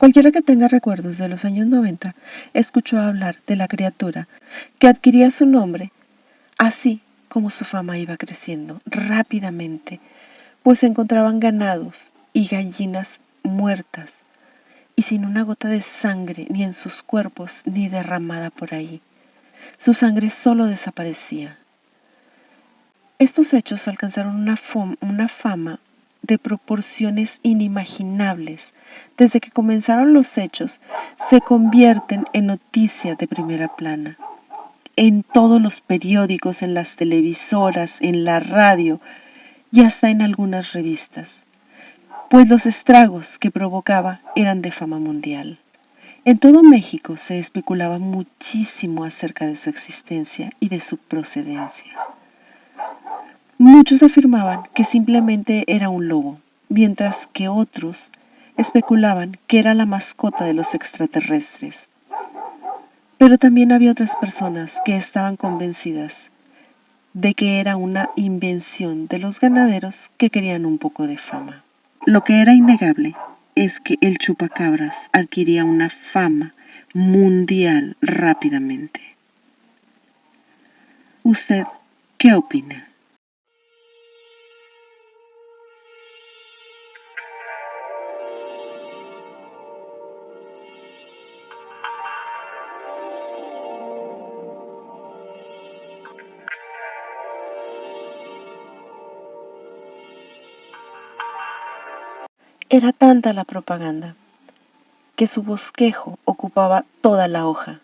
Cualquiera que tenga recuerdos de los años 90 escuchó hablar de la criatura que adquiría su nombre, así como su fama iba creciendo rápidamente, pues se encontraban ganados y gallinas muertas y sin una gota de sangre ni en sus cuerpos ni derramada por ahí. Su sangre solo desaparecía. Estos hechos alcanzaron una fama de proporciones inimaginables. Desde que comenzaron los hechos, se convierten en noticia de primera plana. En todos los periódicos, en las televisoras, en la radio y hasta en algunas revistas, pues los estragos que provocaba eran de fama mundial. En todo México se especulaba muchísimo acerca de su existencia y de su procedencia. Muchos afirmaban que simplemente era un lobo, mientras que otros especulaban que era la mascota de los extraterrestres. Pero también había otras personas que estaban convencidas de que era una invención de los ganaderos que querían un poco de fama. Lo que era innegable es que el chupacabras adquiría una fama mundial rápidamente. ¿Usted qué opina? Era tanta la propaganda que su bosquejo ocupaba toda la hoja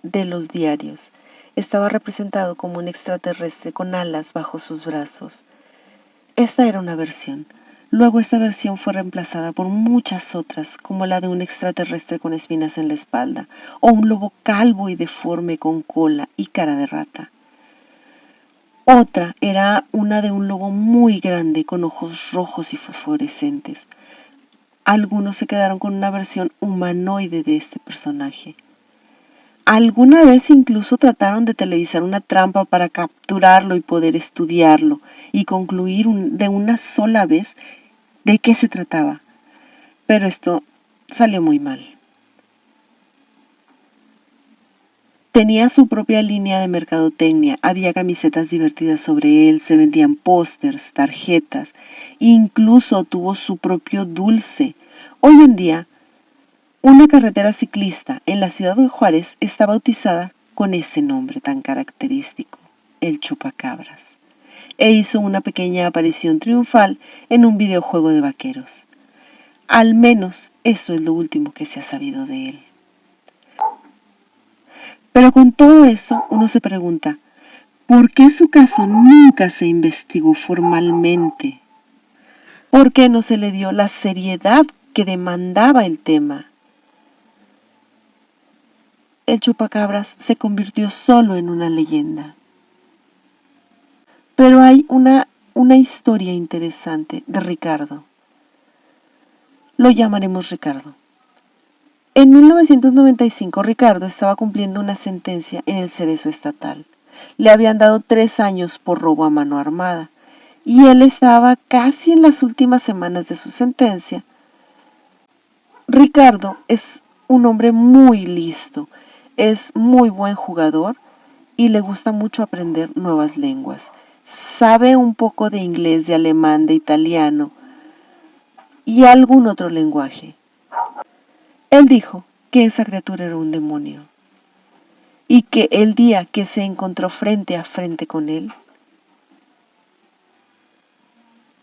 de los diarios. Estaba representado como un extraterrestre con alas bajo sus brazos. Esta era una versión. Luego esta versión fue reemplazada por muchas otras, como la de un extraterrestre con espinas en la espalda, o un lobo calvo y deforme con cola y cara de rata. Otra era una de un lobo muy grande con ojos rojos y fosforescentes. Algunos se quedaron con una versión humanoide de este personaje. Alguna vez incluso trataron de televisar una trampa para capturarlo y poder estudiarlo y concluir de una sola vez de qué se trataba. Pero esto salió muy mal. Tenía su propia línea de mercadotecnia, había camisetas divertidas sobre él, se vendían pósters, tarjetas, incluso tuvo su propio dulce. Hoy en día, una carretera ciclista en la ciudad de Juárez está bautizada con ese nombre tan característico, el Chupacabras, e hizo una pequeña aparición triunfal en un videojuego de vaqueros. Al menos eso es lo último que se ha sabido de él. Pero con todo eso uno se pregunta, ¿por qué su caso nunca se investigó formalmente? ¿Por qué no se le dio la seriedad que demandaba el tema? El chupacabras se convirtió solo en una leyenda. Pero hay una historia interesante de Ricardo. Lo llamaremos Ricardo. En 1995 Ricardo estaba cumpliendo una sentencia en el Cerezo Estatal. Le habían dado 3 años por robo a mano armada y él estaba casi en las últimas semanas de su sentencia. Ricardo es un hombre muy listo, es muy buen jugador y le gusta mucho aprender nuevas lenguas. Sabe un poco de inglés, de alemán, de italiano y algún otro lenguaje. Él dijo que esa criatura era un demonio y que el día que se encontró frente a frente con él,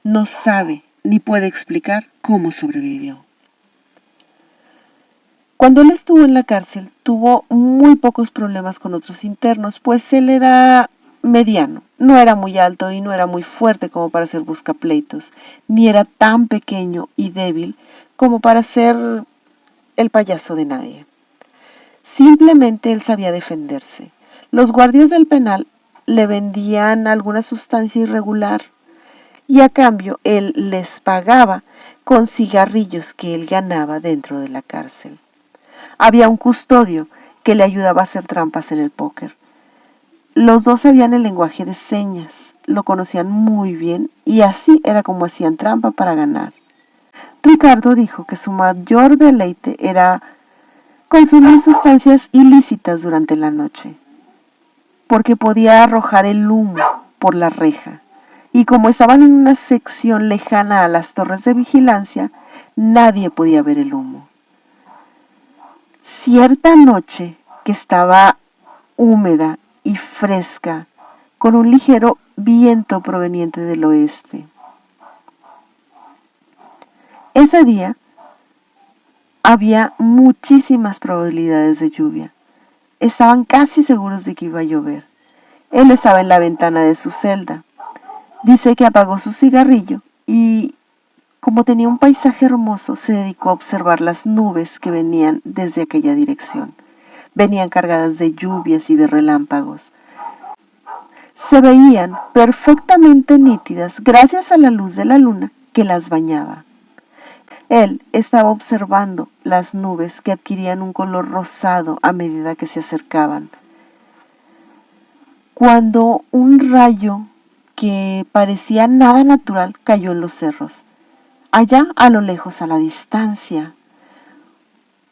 no sabe ni puede explicar cómo sobrevivió. Cuando él estuvo en la cárcel, tuvo muy pocos problemas con otros internos, pues él era mediano, no era muy alto y no era muy fuerte como para ser buscapleitos, ni era tan pequeño y débil como para ser el payaso de nadie. Simplemente él sabía defenderse. Los guardias del penal le vendían alguna sustancia irregular y a cambio él les pagaba con cigarrillos que él ganaba dentro de la cárcel. Había un custodio que le ayudaba a hacer trampas en el póker. Los dos sabían el lenguaje de señas, lo conocían muy bien y así era como hacían trampa para ganar. Ricardo dijo que su mayor deleite era consumir sustancias ilícitas durante la noche, porque podía arrojar el humo por la reja, y como estaban en una sección lejana a las torres de vigilancia, nadie podía ver el humo. Cierta noche que estaba húmeda y fresca, con un ligero viento proveniente del oeste. Ese día había muchísimas probabilidades de lluvia. Estaban casi seguros de que iba a llover. Él estaba en la ventana de su celda. Dice que apagó su cigarrillo y, como tenía un paisaje hermoso, se dedicó a observar las nubes que venían desde aquella dirección. Venían cargadas de lluvias y de relámpagos. Se veían perfectamente nítidas gracias a la luz de la luna que las bañaba. Él estaba observando las nubes que adquirían un color rosado a medida que se acercaban. Cuando un rayo que parecía nada natural cayó en los cerros. Allá a lo lejos, a la distancia,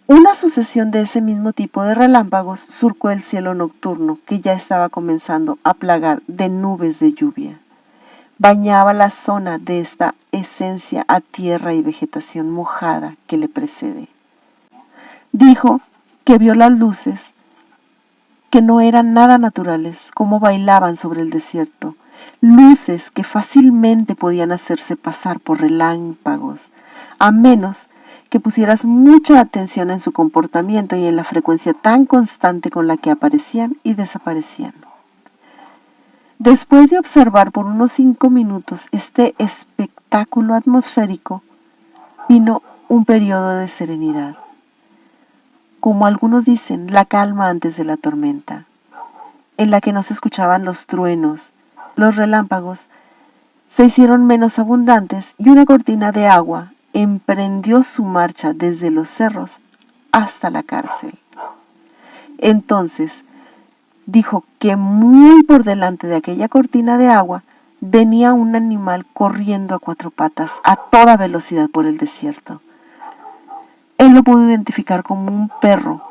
una sucesión de ese mismo tipo de relámpagos surcó el cielo nocturno que ya estaba comenzando a plagar de nubes de lluvia. Bañaba la zona de esta esencia a tierra y vegetación mojada que le precede. Dijo que vio las luces que no eran nada naturales, como bailaban sobre el desierto, luces que fácilmente podían hacerse pasar por relámpagos, a menos que pusieras mucha atención en su comportamiento y en la frecuencia tan constante con la que aparecían y desaparecían. Después de observar por unos 5 minutos este espectáculo atmosférico, vino un periodo de serenidad. Como algunos dicen, la calma antes de la tormenta, en la que no se escuchaban los truenos, los relámpagos se hicieron menos abundantes y una cortina de agua emprendió su marcha desde los cerros hasta la cárcel. Entonces dijo que muy por delante de aquella cortina de agua venía un animal corriendo a 4 patas a toda velocidad por el desierto. Él lo pudo identificar como un perro,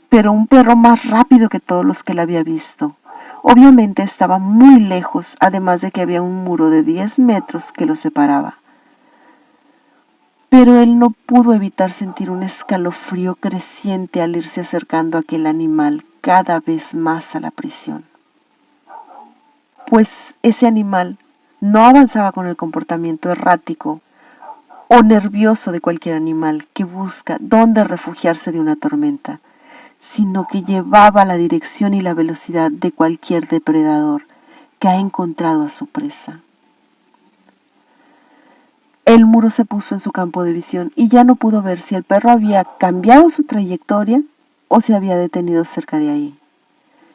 pero un perro más rápido que todos los que él había visto. Obviamente estaba muy lejos, además de que había un muro de 10 metros que lo separaba. Pero él no pudo evitar sentir un escalofrío creciente al irse acercando a aquel animal cada vez más a la prisión. Pues ese animal no avanzaba con el comportamiento errático o nervioso de cualquier animal que busca dónde refugiarse de una tormenta, sino que llevaba la dirección y la velocidad de cualquier depredador que ha encontrado a su presa. El muro se puso en su campo de visión y ya no pudo ver si el perro había cambiado su trayectoria o se había detenido cerca de ahí.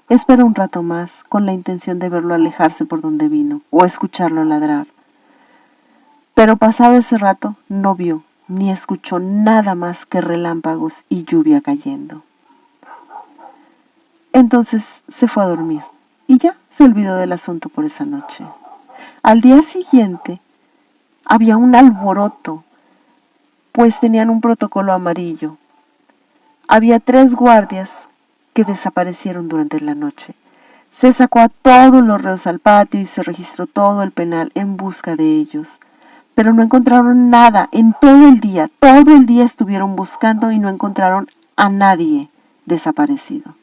Esperó un rato más con la intención de verlo alejarse por donde vino o escucharlo ladrar. Pero pasado ese rato no vio ni escuchó nada más que relámpagos y lluvia cayendo. Entonces se fue a dormir y ya se olvidó del asunto por esa noche. Al día siguiente había un alboroto, pues tenían un protocolo amarillo. Había 3 guardias que desaparecieron durante la noche. Se sacó a todos los reos al patio y se registró todo el penal en busca de ellos. Pero no encontraron nada en todo el día. Todo el día estuvieron buscando y no encontraron a nadie desaparecido.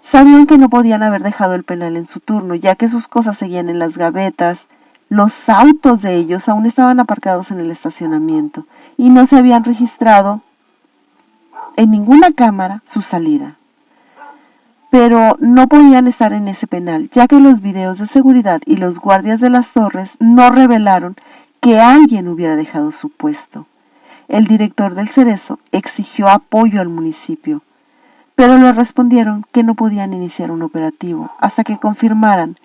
Sabían que no podían haber dejado el penal en su turno, ya que sus cosas seguían en las gavetas, los autos de ellos aún estaban aparcados en el estacionamiento y no se habían registrado en ninguna cámara su salida. Pero no podían estar en ese penal, ya que los videos de seguridad y los guardias de las torres no revelaron que alguien hubiera dejado su puesto. El director del Cerezo exigió apoyo al municipio, pero le respondieron que no podían iniciar un operativo hasta que confirmaran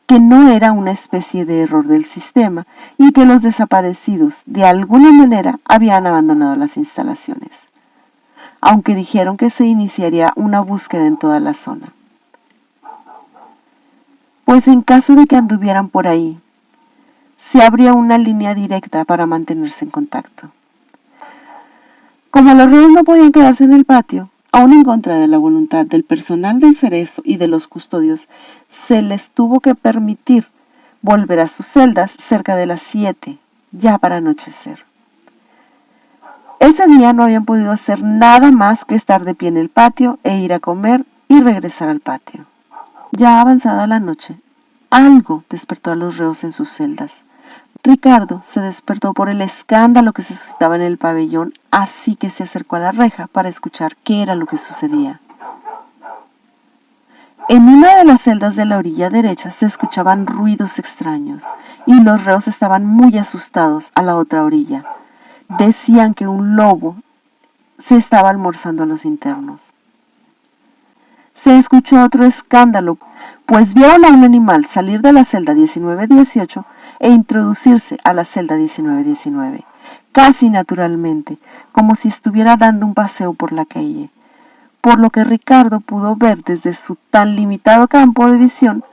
que no era una especie de error del sistema y que los desaparecidos de alguna manera habían abandonado las instalaciones, aunque dijeron que se iniciaría una búsqueda en toda la zona. Pues en caso de que anduvieran por ahí, se abría una línea directa para mantenerse en contacto. Como los reos no podían quedarse en el patio, aún en contra de la voluntad del personal del cerezo y de los custodios, se les tuvo que permitir volver a sus celdas cerca de las 7, ya para anochecer. Ese día no habían podido hacer nada más que estar de pie en el patio e ir a comer y regresar al patio. Ya avanzada la noche, algo despertó a los reos en sus celdas. Ricardo se despertó por el escándalo que se suscitaba en el pabellón, así que se acercó a la reja para escuchar qué era lo que sucedía. En una de las celdas de la orilla derecha se escuchaban ruidos extraños y los reos estaban muy asustados a la otra orilla. Decían que un lobo se estaba almorzando a los internos. Se escuchó otro escándalo, pues vieron a un animal salir de la celda 1918 e introducirse a la celda 1919, casi naturalmente, como si estuviera dando un paseo por la calle. Por lo que Ricardo pudo ver desde su tan limitado campo de visión,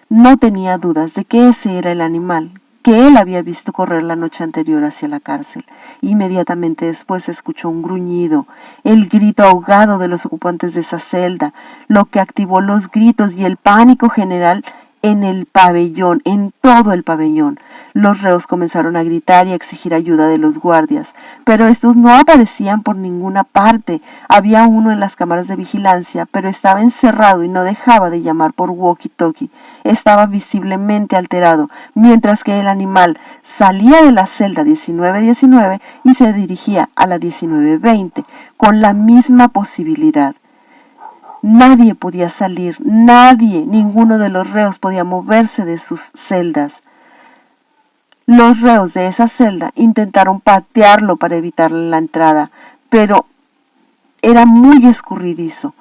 no tenía dudas de que ese era el animal que él había visto correr la noche anterior hacia la cárcel. Inmediatamente después se escuchó un gruñido, el grito ahogado de los ocupantes de esa celda, lo que activó los gritos y el pánico general en el pabellón, en todo el pabellón. Los reos comenzaron a gritar y a exigir ayuda de los guardias, pero estos no aparecían por ninguna parte. Había uno en las cámaras de vigilancia, pero estaba encerrado y no dejaba de llamar por walkie-talkie. Estaba visiblemente alterado, mientras que el animal salía de la celda 1919 y se dirigía a la 1920, con la misma posibilidad. Nadie podía salir, nadie, ninguno de los reos podía moverse de sus celdas. Los reos de esa celda intentaron patearlo para evitarle la entrada, pero era muy escurridizo.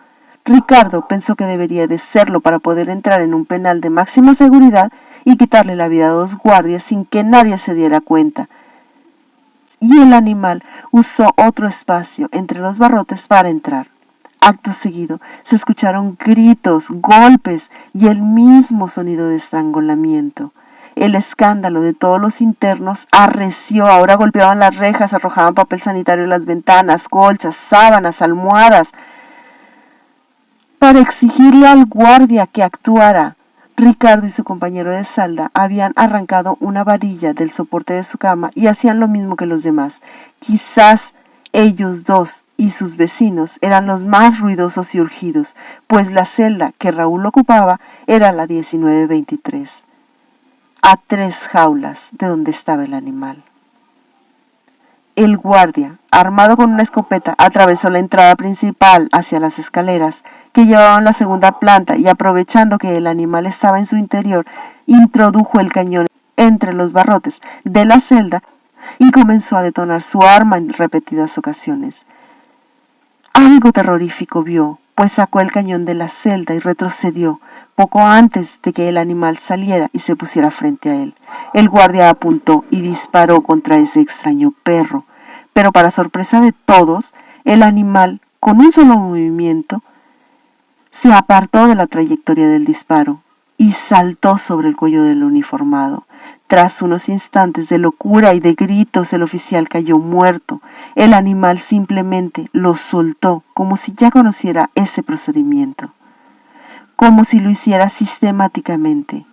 Ricardo pensó que debería de serlo para poder entrar en un penal de máxima seguridad y quitarle la vida a dos guardias sin que nadie se diera cuenta. Y el animal usó otro espacio entre los barrotes para entrar. Acto seguido se escucharon gritos, golpes y el mismo sonido de estrangulamiento. El escándalo de todos los internos arreció. Ahora golpeaban las rejas, arrojaban papel sanitario en las ventanas, colchas, sábanas, almohadas, para exigirle al guardia que actuara. Ricardo y su compañero de celda habían arrancado una varilla del soporte de su cama y hacían lo mismo que los demás. Quizás ellos dos y sus vecinos eran los más ruidosos y urgidos, pues la celda que Raúl ocupaba era la 1923, a 3 jaulas de donde estaba el animal. El guardia, armado con una escopeta, atravesó la entrada principal hacia las escaleras que llevaban a la segunda planta y, aprovechando que el animal estaba en su interior, introdujo el cañón entre los barrotes de la celda y comenzó a detonar su arma en repetidas ocasiones. Algo terrorífico vio, pues sacó el cañón de la celda y retrocedió poco antes de que el animal saliera y se pusiera frente a él. El guardia apuntó y disparó contra ese extraño perro, pero para sorpresa de todos, el animal, con un solo movimiento, se apartó de la trayectoria del disparo y saltó sobre el cuello del uniformado. Tras unos instantes de locura y de gritos, el oficial cayó muerto. El animal simplemente lo soltó, como si ya conociera ese procedimiento, como si lo hiciera sistemáticamente.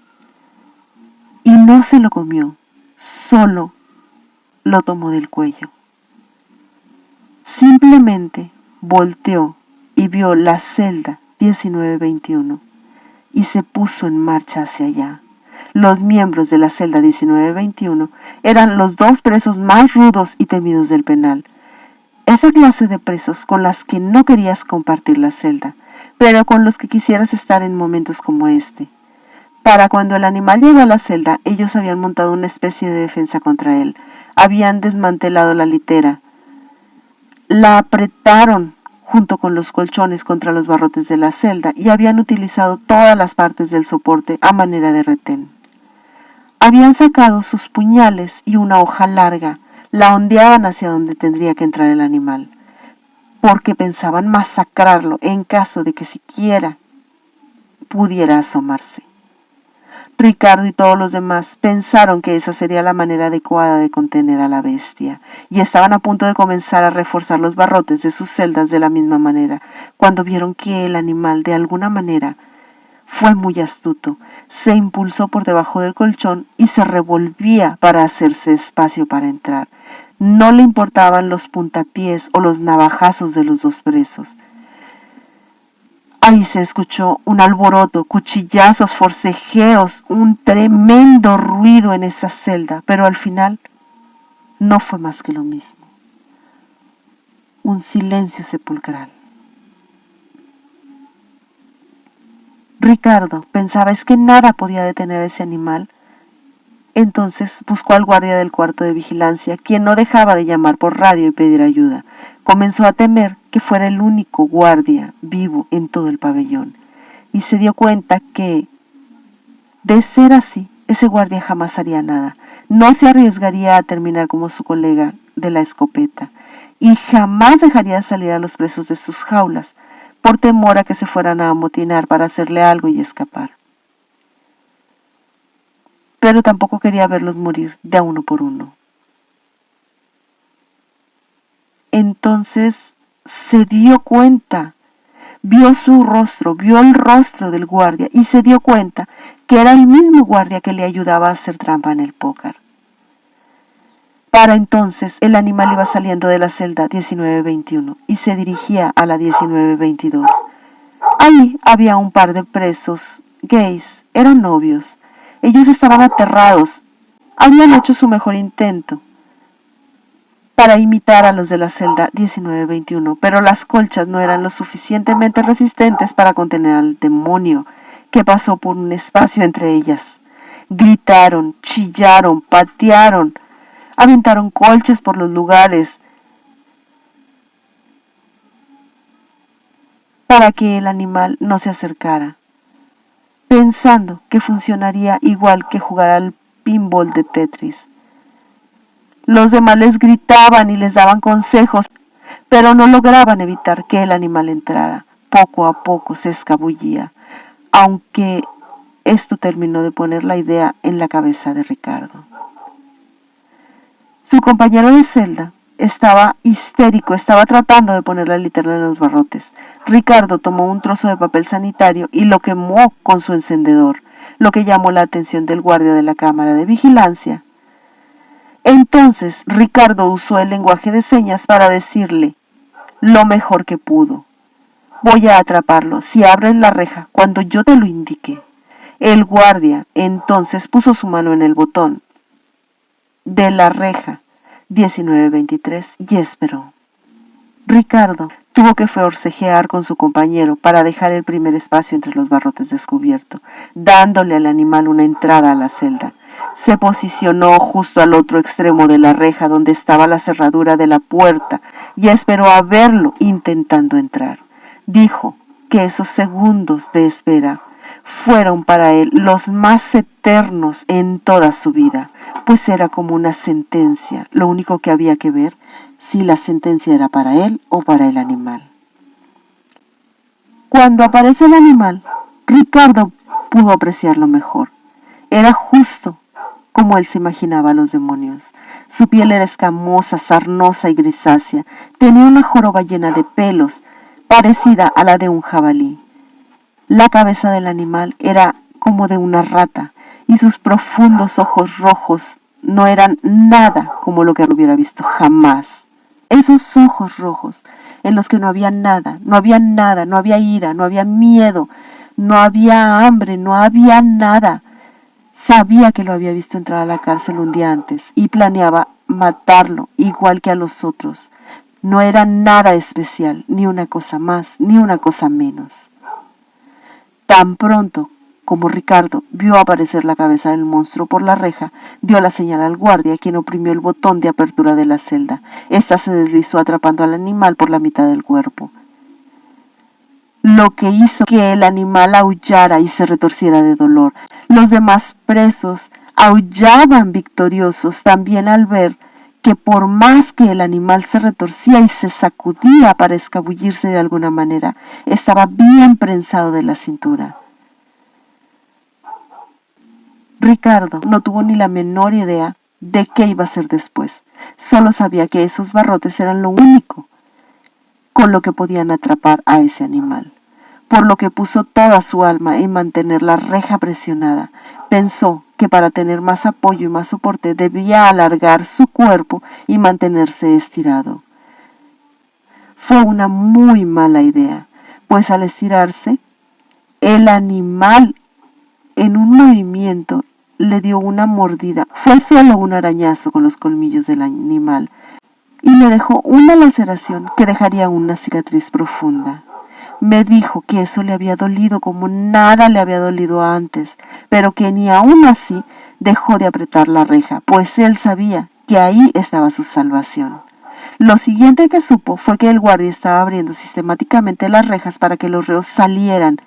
Y no se lo comió, solo lo tomó del cuello. Simplemente volteó y vio la celda 1921 y se puso en marcha hacia allá. Los miembros de la celda 1921 eran los dos presos más rudos y temidos del penal. Esa clase de presos con las que no querías compartir la celda, pero con los que quisieras estar en momentos como este. Para cuando el animal llegó a la celda, ellos habían montado una especie de defensa contra él. Habían desmantelado la litera, la apretaron junto con los colchones contra los barrotes de la celda y habían utilizado todas las partes del soporte a manera de retén. Habían sacado sus puñales y una hoja larga, la ondeaban hacia donde tendría que entrar el animal, porque pensaban masacrarlo en caso de que siquiera pudiera asomarse. Ricardo y todos los demás pensaron que esa sería la manera adecuada de contener a la bestia, y estaban a punto de comenzar a reforzar los barrotes de sus celdas de la misma manera, cuando vieron que el animal, de alguna manera, fue muy astuto. Se impulsó por debajo del colchón y se revolvía para hacerse espacio para entrar. No le importaban los puntapiés o los navajazos de los dos presos. Ahí se escuchó un alboroto, cuchillazos, forcejeos, un tremendo ruido en esa celda, pero al final no fue más que lo mismo. Un silencio sepulcral. Ricardo pensaba es que nada podía detener a ese animal. Entonces buscó al guardia del cuarto de vigilancia, quien no dejaba de llamar por radio y pedir ayuda. Comenzó a temer que fuera el único guardia vivo en todo el pabellón, y se dio cuenta que, de ser así, ese guardia jamás haría nada. No se arriesgaría a terminar como su colega de la escopeta, y jamás dejaría salir a los presos de sus jaulas, por temor a que se fueran a amotinar para hacerle algo y escapar. Pero tampoco quería verlos morir de a uno por uno. Entonces se dio cuenta, vio su rostro, vio el rostro del guardia y se dio cuenta que era el mismo guardia que le ayudaba a hacer trampa en el póker. Para entonces el animal iba saliendo de la celda 1921 y se dirigía a la 1922. Ahí había un par de presos gays, eran novios. Ellos estaban aterrados, habían hecho su mejor intento para imitar a los de la celda 1921, pero las colchas no eran lo suficientemente resistentes para contener al demonio que pasó por un espacio entre ellas. Gritaron, chillaron, patearon, aventaron colchas por los lugares para que el animal no se acercara, pensando que funcionaría igual que jugar al pinball de Tetris. Los demás les gritaban y les daban consejos, pero no lograban evitar que el animal entrara. Poco a poco se escabullía, aunque esto terminó de poner la idea en la cabeza de Ricardo. Su compañero de celda estaba histérico, estaba tratando de poner la linterna en los barrotes. Ricardo tomó un trozo de papel sanitario y lo quemó con su encendedor, lo que llamó la atención del guardia de la cámara de vigilancia. Entonces Ricardo usó el lenguaje de señas para decirle lo mejor que pudo. Voy a atraparlo si abres la reja cuando yo te lo indique. El guardia entonces puso su mano en el botón de la reja 1923 y esperó. Ricardo tuvo que forcejear con su compañero para dejar el primer espacio entre los barrotes descubierto, dándole al animal una entrada a la celda. Se posicionó justo al otro extremo de la reja donde estaba la cerradura de la puerta y esperó a verlo intentando entrar. Dijo que esos segundos de espera fueron para él los más eternos en toda su vida, pues era como una sentencia. Lo único que había que ver si la sentencia era para él o para el animal. Cuando aparece el animal, Ricardo pudo apreciarlo mejor. Era justo como él se imaginaba a los demonios. Su piel era escamosa, sarnosa y grisácea. Tenía una joroba llena de pelos, parecida a la de un jabalí. La cabeza del animal era como de una rata, y sus profundos ojos rojos no eran nada como lo que hubiera visto jamás. Esos ojos rojos, en los que no había nada, no había ira, no había miedo, no había hambre, no había nada. Sabía que lo había visto entrar a la cárcel un día antes y planeaba matarlo igual que a los otros. No era nada especial, ni una cosa más, ni una cosa menos. Tan pronto como Ricardo vio aparecer la cabeza del monstruo por la reja, dio la señal al guardia, quien oprimió el botón de apertura de la celda. Esta se deslizó atrapando al animal por la mitad del cuerpo, lo que hizo que el animal aullara y se retorciera de dolor. Los demás presos aullaban victoriosos también al ver que por más que el animal se retorcía y se sacudía para escabullirse de alguna manera, estaba bien prensado de la cintura. Ricardo no tuvo ni la menor idea de qué iba a hacer después. Solo sabía que esos barrotes eran lo único con lo que podían atrapar a ese animal, por lo que puso toda su alma en mantener la reja presionada. Pensó que para tener más apoyo y más soporte debía alargar su cuerpo y mantenerse estirado. Fue una muy mala idea, pues al estirarse, el animal en un movimiento le dio una mordida. Fue solo un arañazo con los colmillos del animal y le dejó una laceración que dejaría una cicatriz profunda. Me dijo que eso le había dolido como nada le había dolido antes, pero que ni aún así dejó de apretar la reja, pues él sabía que ahí estaba su salvación. Lo siguiente que supo fue que el guardia estaba abriendo sistemáticamente las rejas para que los reos salieran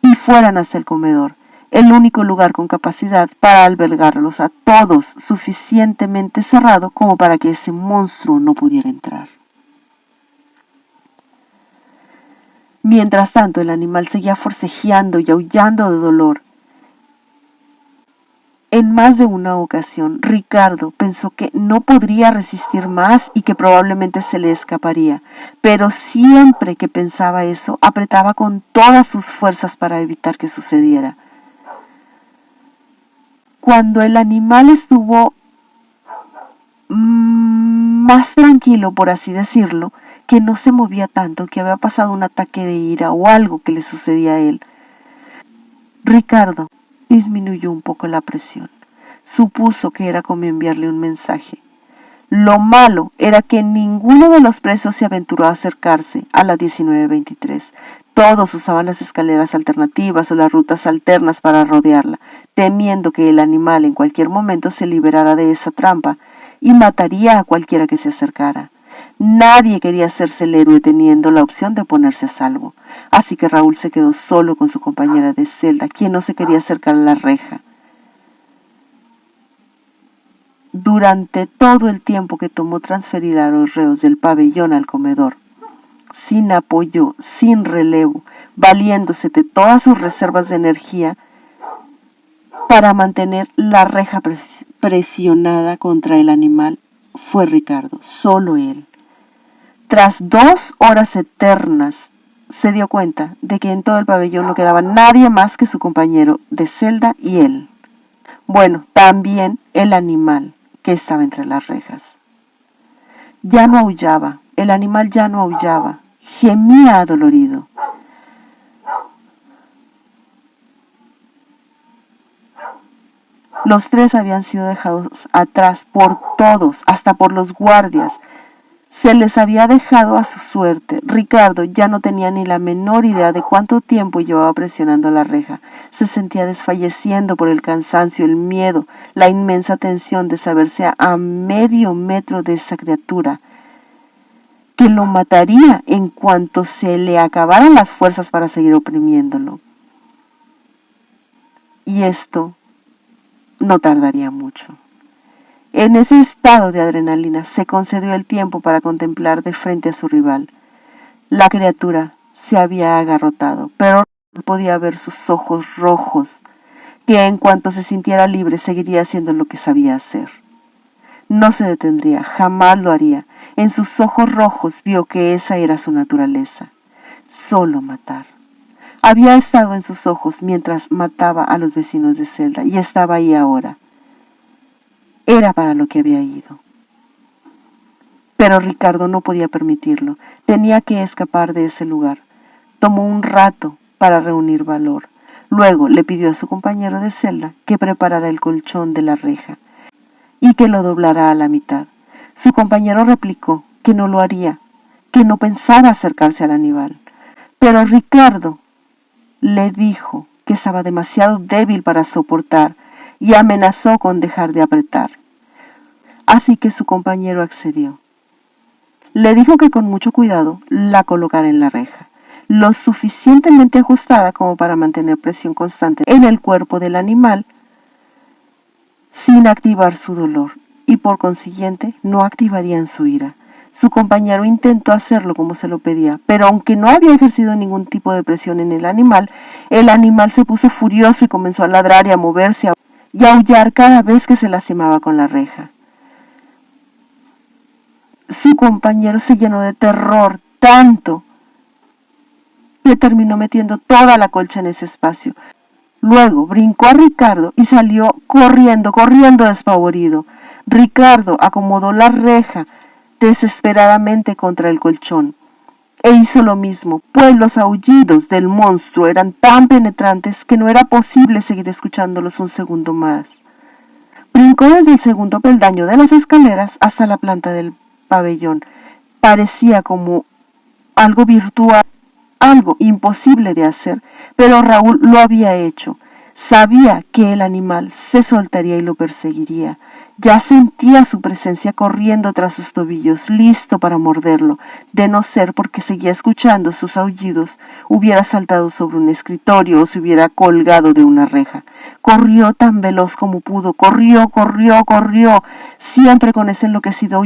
y fueran hasta el comedor, el único lugar con capacidad para albergarlos a todos suficientemente cerrado como para que ese monstruo no pudiera entrar. Mientras tanto, el animal seguía forcejeando y aullando de dolor. En más de una ocasión, Ricardo pensó que no podría resistir más y que probablemente se le escaparía, pero siempre que pensaba eso, apretaba con todas sus fuerzas para evitar que sucediera. Cuando el animal estuvo más tranquilo, por así decirlo, que no se movía tanto, que había pasado un ataque de ira o algo que le sucedía a él, Ricardo disminuyó un poco la presión. Supuso que era como enviarle un mensaje. Lo malo era que ninguno de los presos se aventuró a acercarse a la 1923. Todos usaban las escaleras alternativas o las rutas alternas para rodearla, temiendo que el animal en cualquier momento se liberara de esa trampa y mataría a cualquiera que se acercara. Nadie quería hacerse el héroe teniendo la opción de ponerse a salvo. Así que Raúl se quedó solo con su compañera de celda, quien no se quería acercar a la reja. Durante todo el tiempo que tomó transferir a los reos del pabellón al comedor, sin apoyo, sin relevo, valiéndose de todas sus reservas de energía para mantener la reja presionada contra el animal, fue Ricardo, solo él. Tras 2 horas eternas, se dio cuenta de que en todo el pabellón no quedaba nadie más que su compañero de celda y él. Bueno, también el animal que estaba entre las rejas. Ya no aullaba, el animal ya no aullaba, gemía adolorido. Los 3 habían sido dejados atrás por todos, hasta por los guardias. Se les había dejado a su suerte. Ricardo ya no tenía ni la menor idea de cuánto tiempo llevaba presionando la reja. Se sentía desfalleciendo por el cansancio, el miedo, la inmensa tensión de saberse a medio metro de esa criatura, que lo mataría en cuanto se le acabaran las fuerzas para seguir oprimiéndolo. Y esto no tardaría mucho. En ese estado de adrenalina se concedió el tiempo para contemplar de frente a su rival. La criatura se había agarrotado, pero no podía ver sus ojos rojos, que en cuanto se sintiera libre seguiría haciendo lo que sabía hacer. No se detendría, jamás lo haría. En sus ojos rojos vio que esa era su naturaleza, solo matar. Había estado en sus ojos mientras mataba a los vecinos de celda y estaba ahí ahora. Era para lo que había ido. Pero Ricardo no podía permitirlo. Tenía que escapar de ese lugar. Tomó un rato para reunir valor. Luego le pidió a su compañero de celda que preparara el colchón de la reja y que lo doblara a la mitad. Su compañero replicó que no lo haría, que no pensaba acercarse al animal. Pero Ricardo le dijo que estaba demasiado débil para soportar y amenazó con dejar de apretar. Así que su compañero accedió. Le dijo que con mucho cuidado la colocara en la reja, lo suficientemente ajustada como para mantener presión constante en el cuerpo del animal sin activar su dolor y por consiguiente no activarían su ira. Su compañero intentó hacerlo como se lo pedía, pero aunque no había ejercido ningún tipo de presión en el animal se puso furioso y comenzó a ladrar y a moverse y a aullar cada vez que se lastimaba con la reja. Su compañero se llenó de terror tanto que terminó metiendo toda la colcha en ese espacio. Luego brincó a Ricardo y salió corriendo despavorido. Ricardo acomodó la reja desesperadamente contra el colchón e hizo lo mismo, pues los aullidos del monstruo eran tan penetrantes que no era posible seguir escuchándolos un segundo más. Brincó desde el segundo peldaño de las escaleras hasta la planta del pabellón. Parecía como algo virtual, algo imposible de hacer, pero Raúl lo había hecho. Sabía que el animal se soltaría y lo perseguiría. Ya sentía su presencia corriendo tras sus tobillos, listo para morderlo. De no ser porque seguía escuchando sus aullidos, hubiera saltado sobre un escritorio o se hubiera colgado de una reja. Corrió tan veloz como pudo, corrió, siempre con ese enloquecido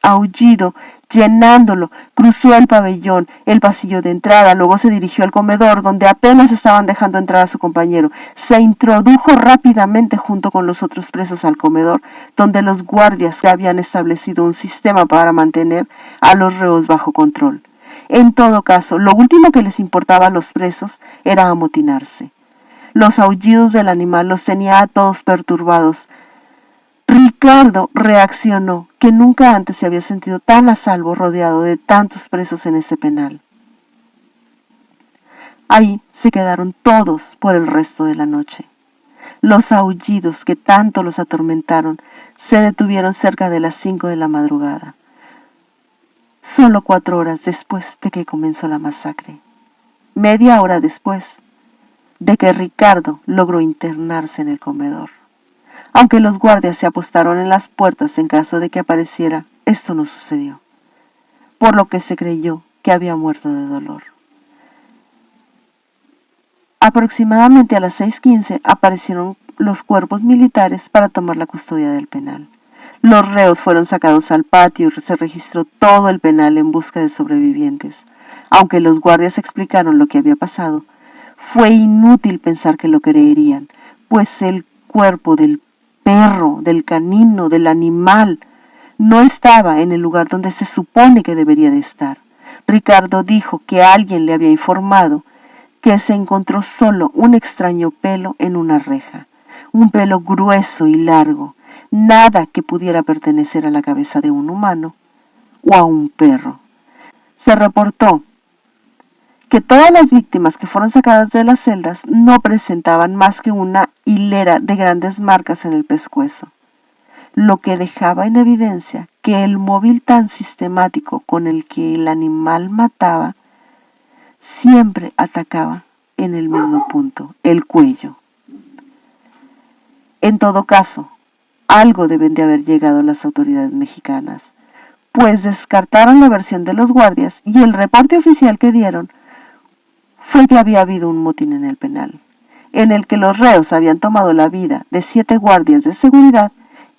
aullido, llenándolo. Cruzó el pabellón, el pasillo de entrada, luego se dirigió al comedor, donde apenas estaban dejando entrar a su compañero. Se introdujo rápidamente junto con los otros presos al comedor, donde los guardias ya habían establecido un sistema para mantener a los reos bajo control. En todo caso, lo último que les importaba a los presos era amotinarse. Los aullidos del animal los tenía a todos perturbados. Ricardo reaccionó, que nunca antes se había sentido tan a salvo rodeado de tantos presos en ese penal. Ahí se quedaron todos por el resto de la noche. Los aullidos que tanto los atormentaron se detuvieron cerca de las 5 de la madrugada, solo 4 horas después de que comenzó la masacre. Media hora después de que Ricardo logró internarse en el comedor. Aunque los guardias se apostaron en las puertas en caso de que apareciera, esto no sucedió, por lo que se creyó que había muerto de dolor. Aproximadamente a las 6:15 aparecieron los cuerpos militares para tomar la custodia del penal. Los reos fueron sacados al patio y se registró todo el penal en busca de sobrevivientes. Aunque los guardias explicaron lo que había pasado, fue inútil pensar que lo creerían, pues el cuerpo del perro, del canino, del animal, no estaba en el lugar donde se supone que debería de estar. Ricardo dijo que alguien le había informado que se encontró solo un extraño pelo en una reja, un pelo grueso y largo, nada que pudiera pertenecer a la cabeza de un humano o a un perro. Se reportó que todas las víctimas que fueron sacadas de las celdas no presentaban más que una hilera de grandes marcas en el pescuezo, lo que dejaba en evidencia que el móvil tan sistemático con el que el animal mataba siempre atacaba en el mismo punto, el cuello. En todo caso, algo deben de haber llegado las autoridades mexicanas, pues descartaron la versión de los guardias y el reporte oficial que dieron fue que había habido un motín en el penal, en el que los reos habían tomado la vida de 7 guardias de seguridad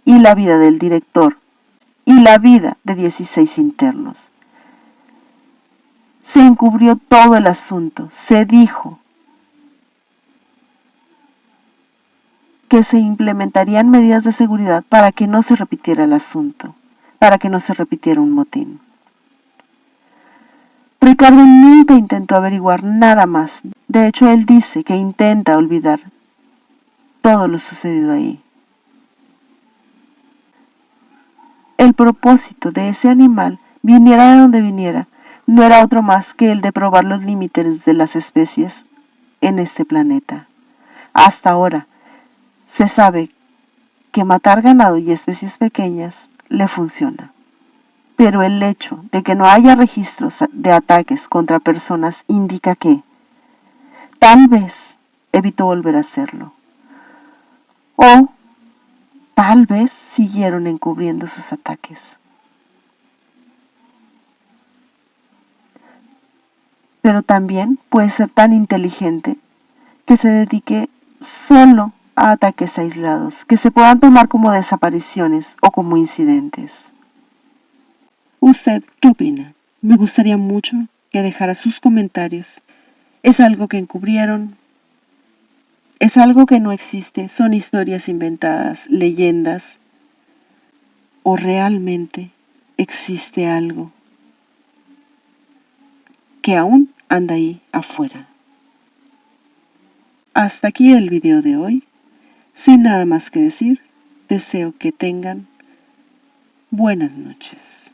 y la vida del director y la vida de 16 internos. Se encubrió todo el asunto, se dijo que se implementarían medidas de seguridad para que no se repitiera el asunto, para que no se repitiera un motín. Ricardo nunca intentó averiguar nada más. De hecho, él dice que intenta olvidar todo lo sucedido ahí. El propósito de ese animal, viniera de donde viniera, no era otro más que el de probar los límites de las especies en este planeta. Hasta ahora, se sabe que matar ganado y especies pequeñas le funciona. Pero el hecho de que no haya registros de ataques contra personas indica que, tal vez, evitó volver a hacerlo. O tal vez siguieron encubriendo sus ataques. Pero también puede ser tan inteligente que se dedique solo a ataques aislados, que se puedan tomar como desapariciones o como incidentes. ¿Usted qué opina? Me gustaría mucho que dejara sus comentarios. ¿Es algo que encubrieron? ¿Es algo que no existe? ¿Son historias inventadas, leyendas? ¿O realmente existe algo que aún anda ahí afuera? Hasta aquí el video de hoy. Sin nada más que decir, deseo que tengan buenas noches.